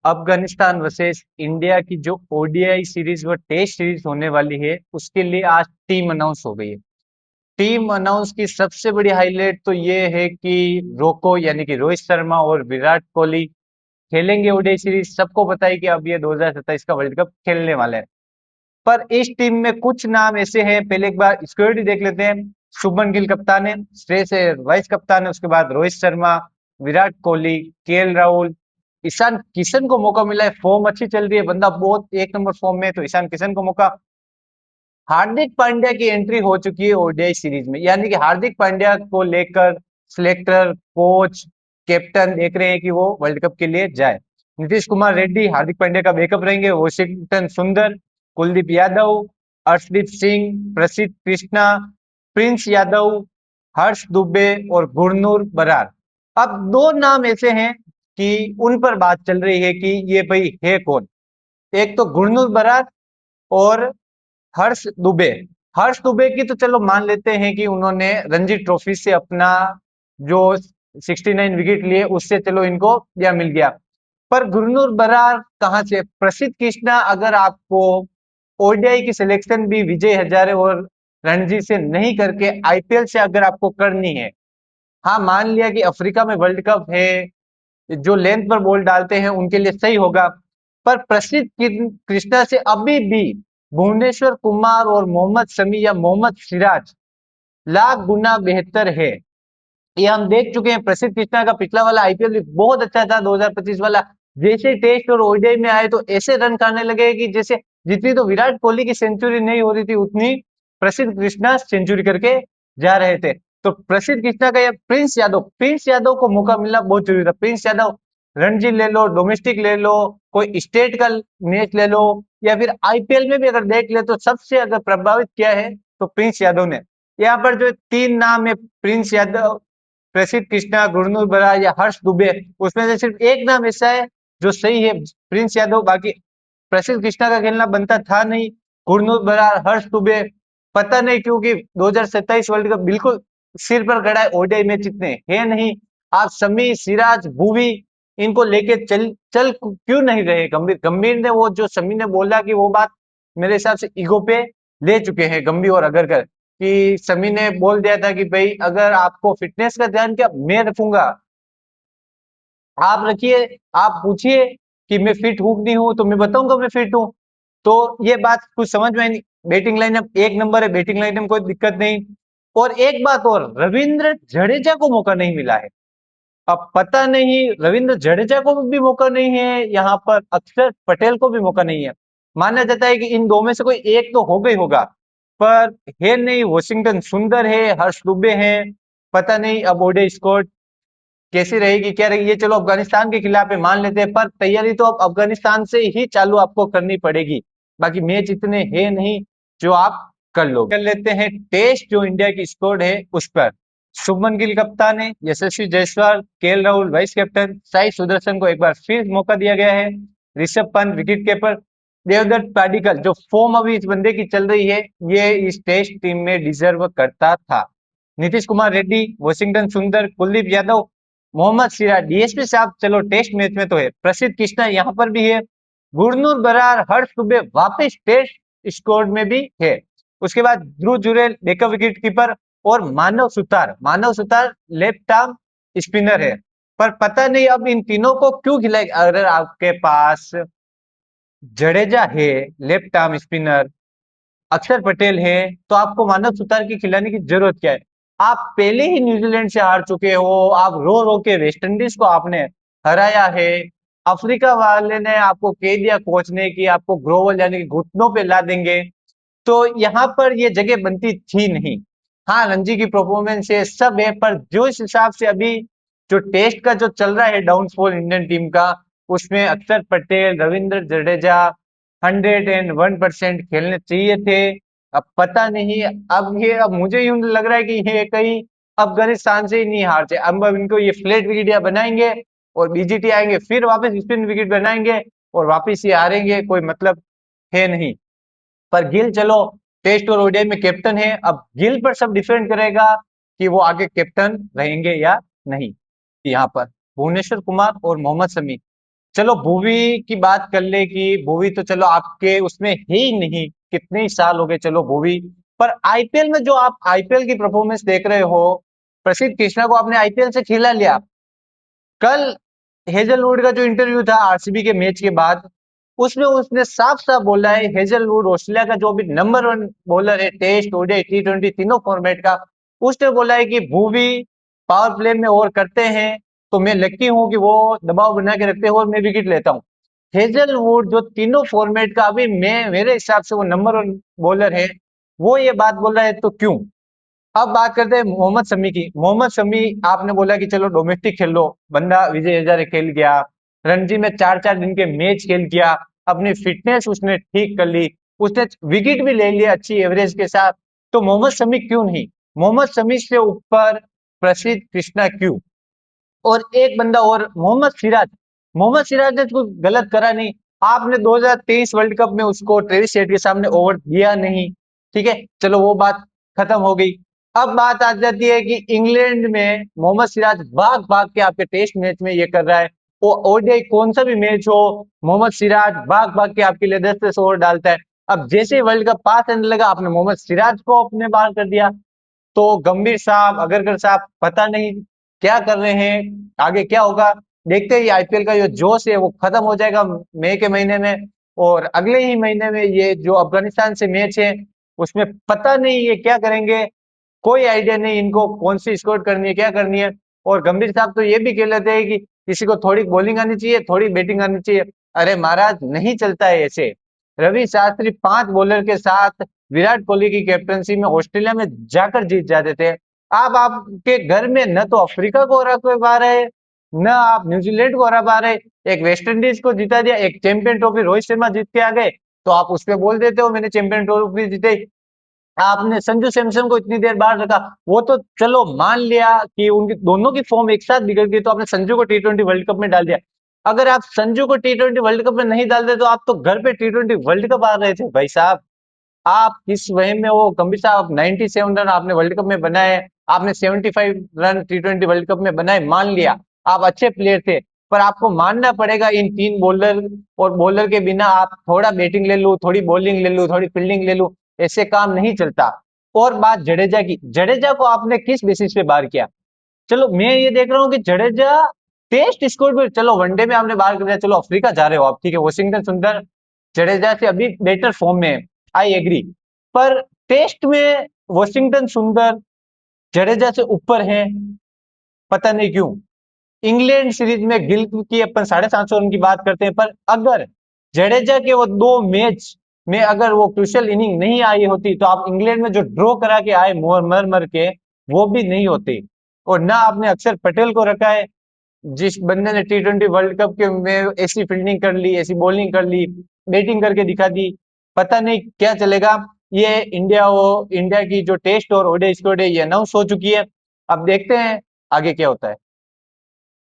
Afghanistan versus India की जो ODI series व टेस्ट सीरीज होने वाली है, उसके लिए आज टीम अनाउंस हो गई है। टीम अनाउंस की सबसे बड़ी हाईलाइट तो ये है कि रोको यानी कि रोहित शर्मा और विराट कोहली खेलेंगे ओडीआई सीरीज। सबको पता है कि अब ये 2027 का वर्ल्ड कप खेलने वाला है। पर इस टीम में कुछ नाम ऐसे हैं, पहले एक बार सिक्योरिटी देख लेते हैं। शुभमन गिल कप्तान है, श्रेयस अय्यर वाइस कप्तान है, उसके बाद रोहित शर्मा, विराट कोहली, केएल राहुल, ईशान किशन को मौका मिला है। फॉर्म अच्छी चल रही है, बंदा बहुत एक नंबर फॉर्म में है, तो ईशान किशन को मौका। हार्दिक पांड्या की एंट्री हो चुकी है ओडीआई सीरीज में, यानी कि हार्दिक पांड्या को लेकर सिलेक्टर, कोच, कैप्टन देख रहे हैं कि वो वर्ल्ड कप के लिए जाए। नीतीश कुमार रेड्डी हार्दिक पांड्या का बैकअप रहेंगे। वॉशिंगटन सुंदर, कुलदीप यादव, अर्शदीप सिंह, प्रसिद्ध कृष्णा, प्रिंस यादव, हर्ष दुबे और गुरनूर बरार। अब दो नाम ऐसे हैं कि उन पर बात चल रही है कि ये भाई है कौन। एक तो गुरनूर बरार और हर्ष दुबे। हर्ष दुबे की तो चलो मान लेते हैं कि उन्होंने रणजी ट्रॉफी से अपना जो 69 विकेट लिए उससे चलो इनको यह मिल गया। पर गुरनूर बरार कहाँ से? प्रसिद्ध कृष्णा अगर आपको ओडीआई की सिलेक्शन भी विजय हजारे और रणजी से नहीं करके आईपीएल से अगर आपको करनी है, हाँ मान लिया कि अफ्रीका में वर्ल्ड कप है, जो लेंथ पर बॉल डालते हैं उनके लिए सही होगा। पर प्रसिद्ध कृष्णा से अभी भी भुवनेश्वर कुमार और मोहम्मद शमी या मोहम्मद सिराज लाख गुना बेहतर है। ये हम देख चुके हैं। प्रसिद्ध कृष्णा का पिछला वाला आईपीएल भी बहुत अच्छा था, 2025 वाला। जैसे टेस्ट और ओडीआई में आए तो ऐसे रन करने लगे कि जैसे जितनी तो विराट कोहली की सेंचुरी नहीं हो रही थी, उतनी प्रसिद्ध कृष्णा सेंचुरी करके जा रहे थे। तो प्रसिद्ध कृष्णा का ये प्रिंस यादव को मौका मिलना बहुत जरूरी था। प्रिंस यादव रणजी ले लो, डोमेस्टिक ले लो, कोई स्टेट का मैच ले लो, या फिर आईपीएल में भी अगर देख ले तो सबसे अगर प्रभावित किया है तो प्रिंस यादव ने। यहाँ पर जो तीन नाम है, प्रिंस यादव, प्रसिद्ध कृष्णा, गुरनूर बरार या हर्ष दुबे, उसमें से सिर्फ एक नाम ऐसा है जो सही है, प्रिंस यादव। बाकी प्रसिद्ध कृष्णा का खेलना बनता था नहीं। गुरनूर बरार, हर्ष दुबे, पता नहीं क्योंकि 2027 वर्ल्ड कप बिल्कुल सिर पर खड़ा है। ओडीआई मैच इतने है नहीं। आप शमी, सिराज, भुवी इनको लेके चल चल क्यों नहीं रहे? गंभीर गंभीर ने वो जो शमी ने बोला कि वो बात मेरे हिसाब से ईगो पे ले चुके हैं गंभीर और अगरकर, कि शमी ने बोल दिया था कि भाई अगर आपको फिटनेस का ध्यान क्या मैं रखूंगा, आप रखिए, आप पूछिए कि मैं फिट हूं कि नहीं हूं, तो मैं बताऊंगा मैं फिट हूं। तो ये बात कुछ समझ में आई नहीं। बैटिंग लाइनअप एक नंबर है, बैटिंग लाइनअप कोई दिक्कत नहीं। और एक बात और, रविंद्र जडेजा को मौका नहीं मिला है। अब पता नहीं रविंद्र जडेजा को भी मौका नहीं है, यहाँ पर अक्षर पटेल को भी मौका नहीं है। माना जाता है कि इन दो में से कोई एक तो हो गई होगा, पर है नहीं। वॉशिंगटन सुंदर है, हर्ष दुबे हैं, पता नहीं अब ओडीआई स्क्वाड कैसी रहेगी क्या रहेगी। ये चलो अफगानिस्तान के खिलाफ है मान लेते हैं, पर तैयारी तो अब अफगानिस्तान से ही चालू आपको करनी पड़ेगी। बाकी मैच इतने है नहीं जो आप कर लो। कर लेते हैं टेस्ट जो इंडिया की स्क्वाड है उस पर। शुभमन गिल कप्तान है, Yashasvi Jaiswal, KL Rahul vice captain, Sai Sudharsan को एक बार फिर मौका दिया गया है, ऋषभ पंत विकेट कीपर, देवदत्त पाडिक्कल जो फॉर्म अभी इस बंदे की चल रही है, ये इस टेस्ट टीम में डिजर्व करता था। नीतीश कुमार रेड्डी, वॉशिंगटन सुंदर, कुलदीप यादव, मोहम्मद सिराज, डीएसपी साहब चलो टेस्ट मैच में तो है, प्रसिद्ध कृष्णा यहाँ पर भी है, गुरनूर बरार, हर्ष दुबे वापस टेस्ट स्क्वाड में भी है। उसके बाद ध्रुव जुरेल बैकअप विकेट कीपर, और मानव सुतार लेफ्ट आर्म स्पिनर है। पर पता नहीं अब इन तीनों को क्यों खिलाएगा? अगर आपके पास जडेजा है लेफ्ट आर्म स्पिनर, अक्षर पटेल है, तो आपको मानव सुतार की खिलाने की जरूरत क्या है? आप पहले ही न्यूजीलैंड से हार चुके हो, आप रो रो के वेस्ट इंडीज को आपने हराया है। अफ्रीका वाले ने आपको कह दिया कोच ने कि आपको ग्रोवल यानी कि घुटनों पे ला देंगे। तो यहाँ पर ये जगह बनती थी नहीं। हाँ रणजी की परफॉर्मेंस है, सब है, पर जो इस हिसाब से अभी जो टेस्ट का जो चल रहा है डाउनफॉल इंडियन टीम का, उसमें अक्षर पटेल, रविंद्र जडेजा 101% खेलने चाहिए थे। अब पता नहीं, अब मुझे यूं लग रहा है कि ये कहीं अफगानिस्तान से ही नहीं हारते। अब इनको ये फ्लैट विकेट या बनाएंगे और बीजीटी आएंगे, फिर वापस स्पिन विकेट बनाएंगे और वापस ये हारेंगे, कोई मतलब है नहीं। पर गिल चलो टेस्ट और ओडीआई में कैप्टन है, अब गिल पर सब डिपेंड करेगा कि वो आगे कैप्टन रहेंगे या नहीं। यहाँ पर भुवनेश्वर कुमार और मोहम्मद शमी चलो भुवी की बात कर ले कि भुवी तो चलो आपके उसमें है ही नहीं, कितने ही साल हो गए चलो भुवी। पर आईपीएल में जो आप आईपीएल की परफॉर्मेंस देख रहे हो, प्रसिद्ध कृष्णा को आपने आईपीएल से खिला लिया। कल हेजलवुड का जो इंटरव्यू था आरसीबी के मैच के बाद, उसमें उसने साफ साफ बोला है, हेजलवुड ऑस्ट्रेलिया का जो अभी नंबर 1 बॉलर है, टेस्ट ओडीआई T20 तीनों फॉर्मेट का, उसने बोला है कि भुवी पावर प्ले में ओवर करते हैं तो मैं लकी हूं कि वो दबाव बना के रखते हैं और मैं विकेट लेता हूं। हेजलवुड जो तीनों फॉर्मेट का अभी मैं मेरे हिसाब से वो नंबर 1 बॉलर है, वो ये बात बोल रहा है तो क्यों। अब बात करते हैं मोहम्मद शमी की। मोहम्मद शमी, आपने बोला कि चलो डोमेस्टिक खेल लो, बंदा विजय हजारे खेल गया, रणजी में 4-4 दिन के मैच खेल गया, अपनी फिटनेस उसने ठीक कर ली, उसने विकेट भी ले लिया अच्छी एवरेज के साथ। तो मोहम्मद शमी क्यों नहीं, मोहम्मद शमी से ऊपर प्रसिद्ध कृष्णा क्यों। और एक बंदा और, मोहम्मद सिराज। मोहम्मद सिराज ने कुछ गलत करा नहीं, आपने 2023 वर्ल्ड कप में उसको ट्रेविस हेड के सामने ओवर दिया नहीं, ठीक है, चलो वो बात खत्म हो गई। अब बात आ जाती है कि इंग्लैंड में मोहम्मद सिराज भाग भाग के आपके टेस्ट मैच में ये कर रहा है, वो ओडीआई कौन सा भी मैच हो, मोहम्मद सिराज भाग भाग के आपके लिए 10-10 ओवर डालता है। अब जैसे ही वर्ल्ड कप पास आने लगा, आपने मोहम्मद सिराज को अपने बाहर कर दिया। तो गंभीर साहब, अगरकर साहब, पता नहीं क्या कर रहे हैं, आगे क्या होगा। देखते ही आईपीएल का जो जोश है वो खत्म हो जाएगा मई के महीने में, और अगले ही महीने में ये जो अफगानिस्तान से मैच है उसमें पता नहीं ये क्या करेंगे, कोई आइडिया नहीं इनको कौन सी स्कोर करनी है, क्या करनी है। और गंभीर साहब तो ये भी कह लेते हैं कि किसी को थोड़ी बॉलिंग आनी चाहिए, थोड़ी बैटिंग आनी चाहिए। अरे महाराज, नहीं चलता है ऐसे। रवि शास्त्री 5 बॉलर के साथ विराट कोहली की कैप्टनसी में ऑस्ट्रेलिया में जाकर जीत जाते थे। आप आपके घर में न तो अफ्रीका को हरा पा रहे, न आप न्यूजीलैंड को हरा पा रहे, एक वेस्ट इंडीज को जिता दिया, एक चैंपियन ट्रॉफी रोहित शर्मा जीत के आ गए, तो आप उस पर बोल देते हो मैंने चैंपियन ट्रॉफी जीते। आपने संजू सैमसन को इतनी देर बाहर रखा, वो तो चलो मान लिया कि उनकी दोनों की फॉर्म एक साथ बिगड़ गई, तो आपने संजू को T20 वर्ल्ड कप में डाल दिया। अगर आप संजू को T20 वर्ल्ड कप में नहीं डालते तो आप तो घर पे T20 वर्ल्ड कप आ रहे थे भाई साहब। आप किस वजह में, वो गंभीर साहब 97 रन आपने वर्ल्ड कप में बनाए, आपने 75 रन T20 वर्ल्ड कप में बनाए, मान लिया आप अच्छे प्लेयर थे, पर आपको मानना पड़ेगा इन 3 बॉलर और बॉलर के बिना आप थोड़ा बैटिंग ले लूं, थोड़ी बॉलिंग ले लूं, थोड़ी फील्डिंग ले लूं, ऐसे काम नहीं चलता। और बात जडेजा की, जडेजा को आपने किस बेसिस पे बाहर किया। चलो मैं ये देख रहा हूँ कि जडेजा टेस्ट स्कोर पे, चलो वनडे में आपने बाहर कर दिया, चलो अफ्रीका जा रहे हो आप, ठीक है, वॉशिंगटन सुंदर जडेजा से अभी बेटर फॉर्म में है, आई एग्री। पर टेस्ट में वॉशिंगटन सुंदर जडेजा से ऊपर है, पता नहीं क्यों। इंग्लैंड सीरीज में गिल की अपन 750 रन की बात करते हैं, पर अगर जडेजा के वो 2 मैच में अगर वो क्रूशियल इनिंग नहीं आई होती तो आप इंग्लैंड में जो ड्रॉ करा के आए मर मर के, वो भी नहीं होती। और ना आपने अक्षर पटेल को रखा है, जिस बंदे ने T20 वर्ल्ड कप के में ऐसी फील्डिंग कर ली, ऐसी बॉलिंग कर ली, बैटिंग करके दिखा दी, पता नहीं क्या चलेगा। ये इंडिया की जो टेस्ट और ओडीआई स्क्वाड है ये अनाउंस हो चुकी है, अब देखते हैं आगे क्या होता है।